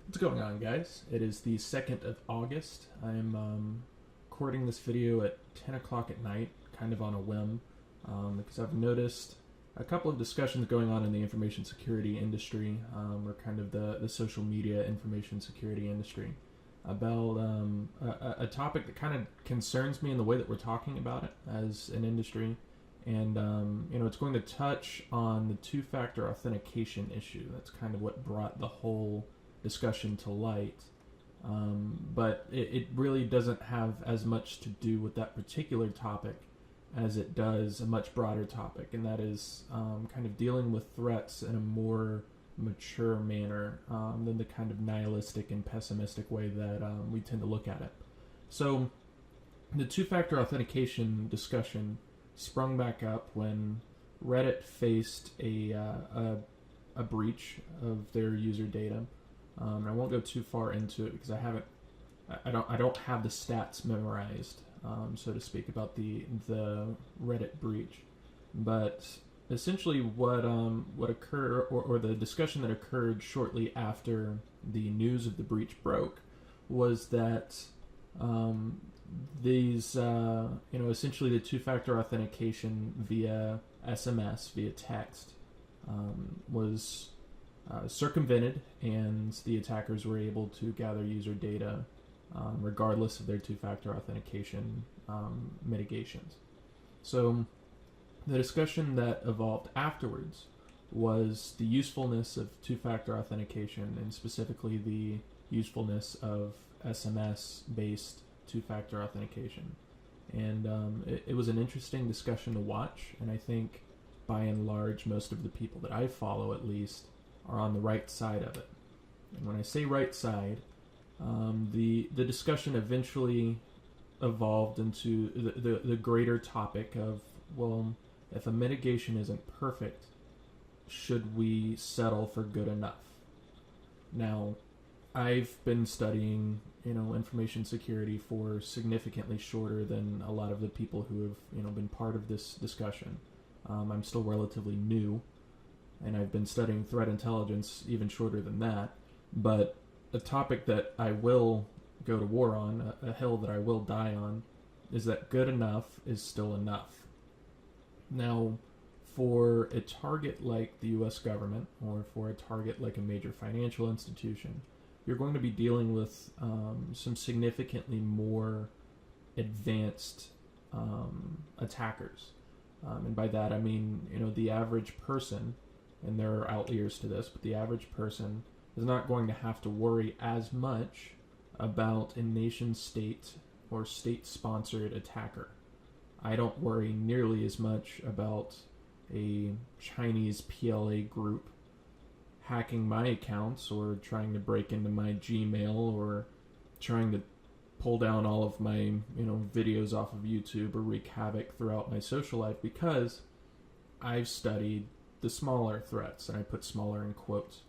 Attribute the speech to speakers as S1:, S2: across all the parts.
S1: What's going on, guys? It is the 2nd of August. I'm recording this video at 10 o'clock at night, kind of on a whim, because I've noticed a couple of discussions going on in the information security industry, or kind of the social media information security industry, about a topic that kind of concerns me in the way that we're talking about it as an industry. And, it's going to touch on the two-factor authentication issue. That's kind of what brought the whole discussion to light. But it really doesn't have as much to do with that particular topic as it does a much broader topic, and that is kind of dealing with threats in a more mature manner than the kind of nihilistic and pessimistic way that we tend to look at it. So the two-factor authentication discussion sprung back up when Reddit faced a breach of their user data. I won't go too far into it because I don't have the stats memorized, so to speak, about the Reddit breach. But essentially, what occurred, or the discussion that occurred shortly after the news of the breach broke, was that essentially the two-factor authentication via SMS, via text, was circumvented, and the attackers were able to gather user data regardless of their two-factor authentication mitigations. So the discussion that evolved afterwards was the usefulness of two-factor authentication, and specifically the usefulness of SMS-based two-factor authentication. And it was an interesting discussion to watch, and I think by and large most of the people that I follow, at least, are on the right side of it. And when I say right side, the discussion eventually evolved into the greater topic of, well, if a mitigation isn't perfect, should we settle for good enough? Now, I've been studying, information security for significantly shorter than a lot of the people who have, been part of this discussion. I'm still relatively new, and I've been studying threat intelligence even shorter than that. But a topic that I will go to war on, a hill that I will die on, is that good enough is still enough. Now, for a target like the U.S. government, or for a target like a major financial institution, you're going to be dealing with some significantly more advanced attackers. And by that I mean, the average person, and there are outliers to this, but the average person is not going to have to worry as much about a nation-state or state-sponsored attacker. I don't worry nearly as much about a Chinese PLA group hacking my accounts, or trying to break into my Gmail, or trying to pull down all of my videos off of YouTube, or wreak havoc throughout my social life, because I've studied the smaller threats, and I put smaller in quotes.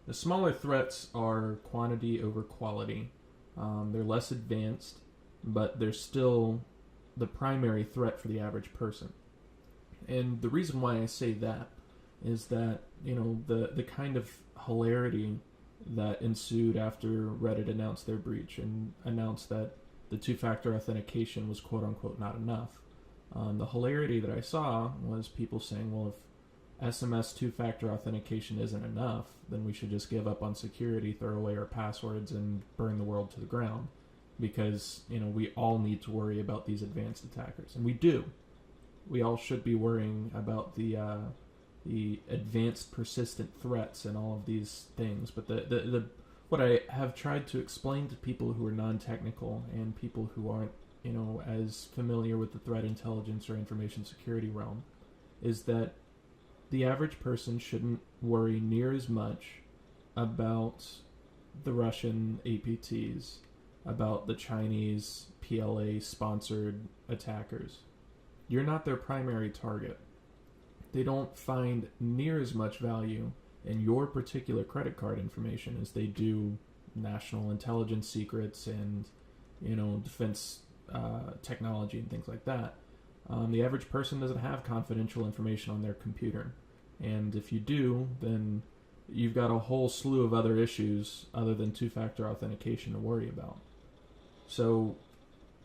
S1: The smaller threats are quantity over quality. They're less advanced, but they're still the primary threat for the average person. And the reason why I say that is that, the kind of hilarity that ensued after Reddit announced their breach and announced that the two-factor authentication was quote-unquote not enough. The hilarity that I saw was people saying, well, if SMS two-factor authentication isn't enough, then we should just give up on security, throw away our passwords, and burn the world to the ground. Because, we all need to worry about these advanced attackers. And we do. We all should be worrying about the advanced persistent threats and all of these things. But the what I have tried to explain to people who are non-technical and people who aren't, as familiar with the threat intelligence or information security realm, is that the average person shouldn't worry near as much about the Russian APTs, about the Chinese PLA-sponsored attackers. You're not their primary target. They don't find near as much value in your particular credit card information as they do national intelligence secrets and, defense technology and things like that. The average person doesn't have confidential information on their computer. And if you do, then you've got a whole slew of other issues other than two-factor authentication to worry about. So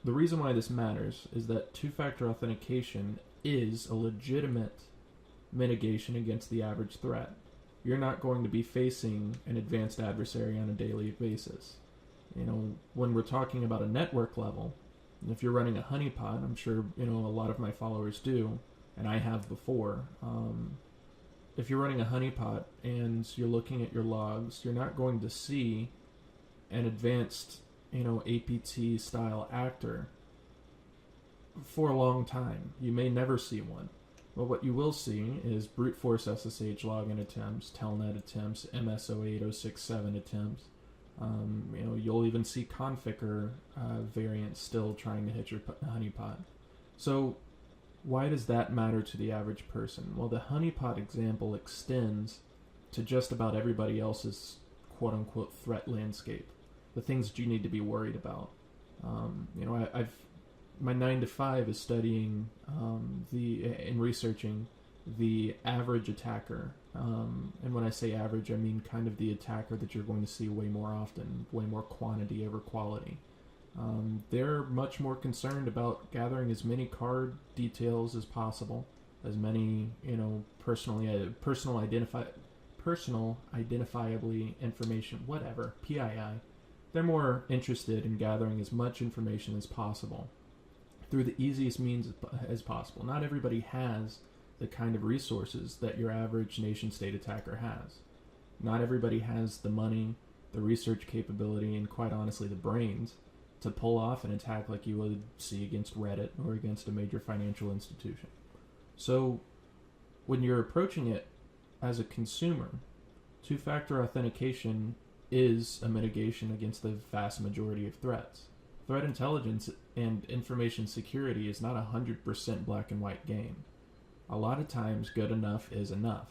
S1: the reason why this matters is that two-factor authentication is a legitimate mitigation against the average threat. You're not going to be facing an advanced adversary on a daily basis. When we're talking about a network level, if you're running a honeypot, I'm sure a lot of my followers do, and I have before. If you're running a honeypot and you're looking at your logs, you're not going to see an advanced APT style actor for a long time. You may never see one. But what you will see is brute force SSH login attempts, telnet attempts, MS08067 attempts. You'll even see Conficker variants still trying to hit your honeypot. So why does that matter to the average person? Well, the honeypot example extends to just about everybody else's quote-unquote threat landscape. The things that you need to be worried about. My 9 to 5 is studying and researching the average attacker. And when I say average, I mean kind of the attacker that you're going to see way more often, way more quantity over quality. They're much more concerned about gathering as many card details as possible, as many personal identifiably information, whatever, PII. They're more interested in gathering as much information as possible through the easiest means as possible. Not everybody has the kind of resources that your average nation-state attacker has. Not everybody has the money, the research capability, and quite honestly the brains to pull off an attack like you would see against Reddit or against a major financial institution. So when you're approaching it as a consumer, two-factor authentication is a mitigation against the vast majority of threats. Threat intelligence and information security is not a 100% black and white game. A lot of times, good enough is enough.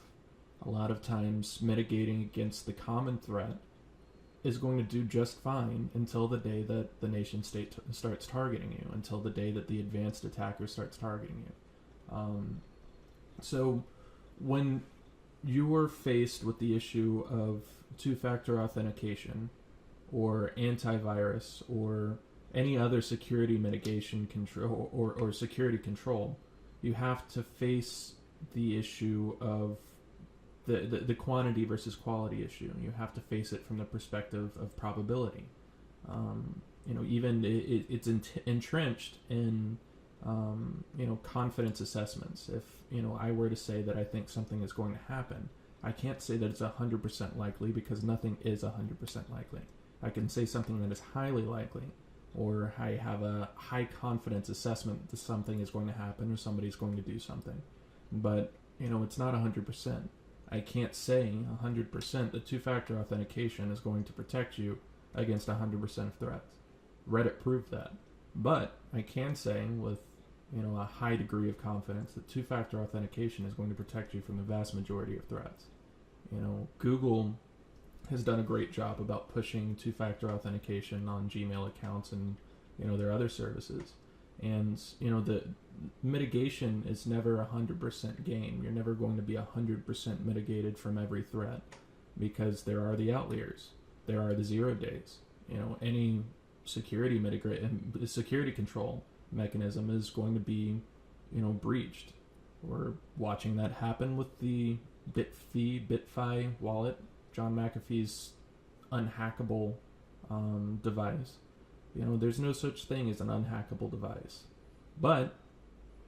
S1: A lot of times, mitigating against the common threat is going to do just fine until the day that the nation state starts targeting you, until the day that the advanced attacker starts targeting you. So when you are faced with the issue of two-factor authentication or antivirus or any other security mitigation control or security control, you have to face the issue of the quantity versus quality issue. You have to face it from the perspective of probability. It's entrenched in confidence assessments. If I were to say that I think something is going to happen, I can't say that it's 100% likely because nothing is 100% likely. I can say something that is highly likely, or I have a high confidence assessment that something is going to happen or somebody's going to do something. But, it's not 100%. I can't say 100% that two-factor authentication is going to protect you against 100% of threats. Reddit proved that. But I can say with, a high degree of confidence that two-factor authentication is going to protect you from the vast majority of threats. Google has done a great job about pushing two-factor authentication on Gmail accounts and their other services. And the mitigation is never 100% game. You're never going to be 100% mitigated from every threat because there are the outliers. There are the 0 days. Any security control mechanism is going to be breached. We're watching that happen with the BitFi wallet, John McAfee's unhackable device. There's no such thing as an unhackable device. But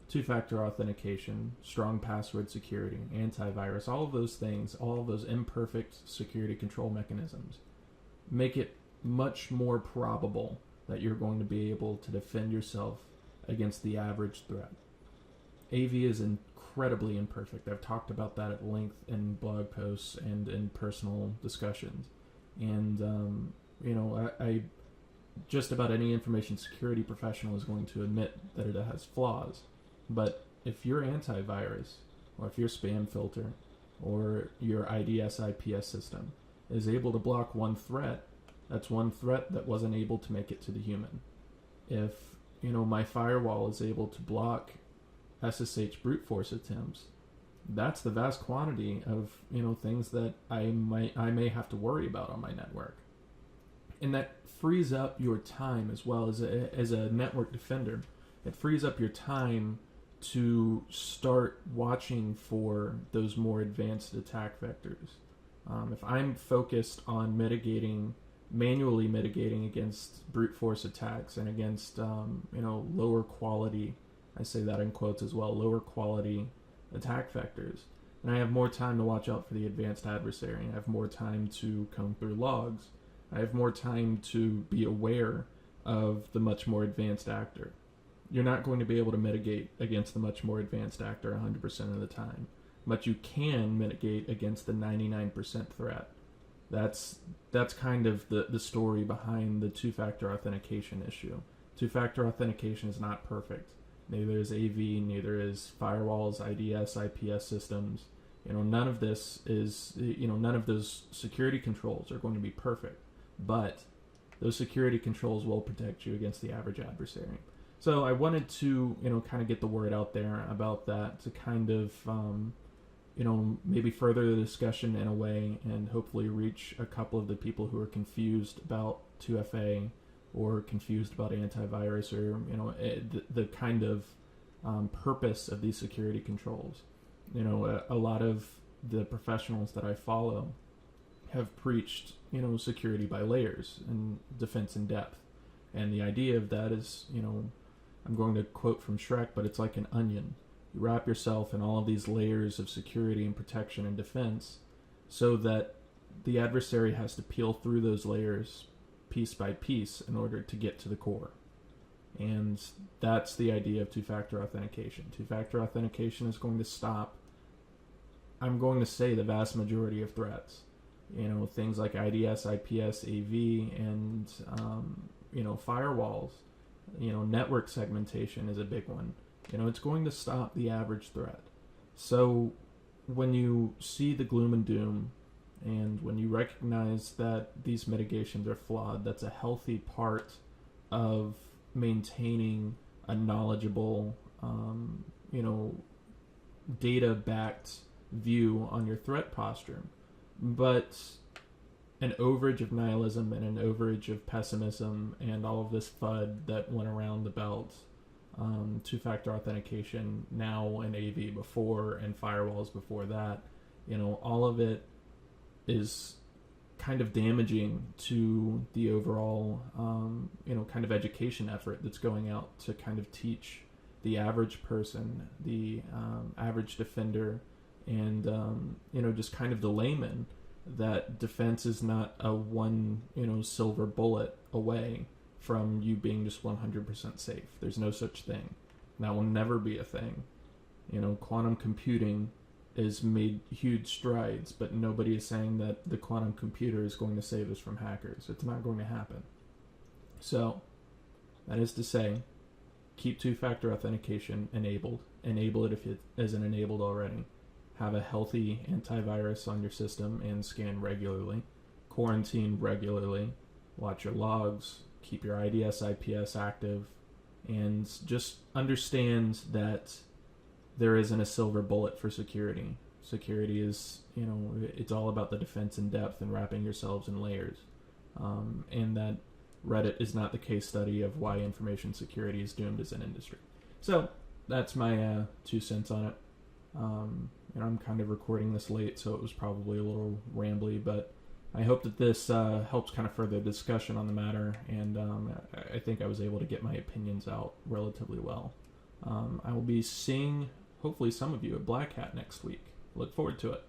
S1: two-factor authentication, strong password security, antivirus, all of those things, all of those imperfect security control mechanisms make it much more probable that you're going to be able to defend yourself against the average threat. AV is incredibly imperfect. I've talked about that at length in blog posts and in personal discussions. And, I just about any information security professional is going to admit that it has flaws. But if your antivirus, or if your spam filter, or your IDS/IPS system is able to block one threat, that's one threat that wasn't able to make it to the human. If, my firewall is able to block SSH brute force attempts, That's the vast quantity of, things that I may have to worry about on my network. And that frees up your time as well as a network defender. It frees up your time to start watching for those more advanced attack vectors. If I'm focused on manually mitigating against brute force attacks and against, lower quality, I say that in quotes as well, lower quality attack vectors, and I have more time to watch out for the advanced adversary. I have more time to comb through logs. I have more time to be aware of the much more advanced actor. You're not going to be able to mitigate against the much more advanced actor 100% of the time, but you can mitigate against the 99% threat. That's kind of the story behind the two-factor authentication issue. Two-factor authentication is not perfect. Neither is AV, neither is firewalls, IDS, IPS systems. None of this is, none of those security controls are going to be perfect, but those security controls will protect you against the average adversary. So I wanted to, kind of get the word out there about that to kind of, maybe further the discussion in a way and hopefully reach a couple of the people who are confused about 2FA or confused about antivirus or, the kind of purpose of these security controls. A lot of the professionals that I follow have preached, security by layers and defense in depth. And the idea of that is, I'm going to quote from Shrek, but it's like an onion. You wrap yourself in all of these layers of security and protection and defense so that the adversary has to peel through those layers piece by piece in order to get to the core. And that's the idea of two-factor authentication. Two-factor authentication is going to stop, I'm going to say, the vast majority of threats. Things like IDS, IPS, AV, and, firewalls. Network segmentation is a big one. It's going to stop the average threat. So when you see the gloom and doom, and when you recognize that these mitigations are flawed, that's a healthy part of maintaining a knowledgeable, data-backed view on your threat posture. But an overage of nihilism and an overage of pessimism and all of this FUD that went around about two-factor authentication now and AV before and firewalls before that, all of it is kind of damaging to the overall, kind of education effort that's going out to kind of teach the average person, the average defender, and, just kind of the layman that defense is not a one, silver bullet away from you being just 100% safe. There's no such thing. That will never be a thing. Quantum computing has made huge strides, but nobody is saying that the quantum computer is going to save us from hackers. It's not going to happen. So, that is to say, keep two-factor authentication enabled. Enable it if it isn't enabled already. Have a healthy antivirus on your system and scan regularly. Quarantine regularly. Watch your logs. Keep your IDS, IPS active. And just understand that there isn't a silver bullet for security. Security is, it's all about the defense in depth and wrapping yourselves in layers. And that Reddit is not the case study of why information security is doomed as an industry. So, that's my 2 cents on it. I'm kind of recording this late, so it was probably a little rambly, but I hope that this helps kind of further the discussion on the matter, and I think I was able to get my opinions out relatively well. I will be seeing, hopefully, some of you at Black Hat next week. Look forward to it.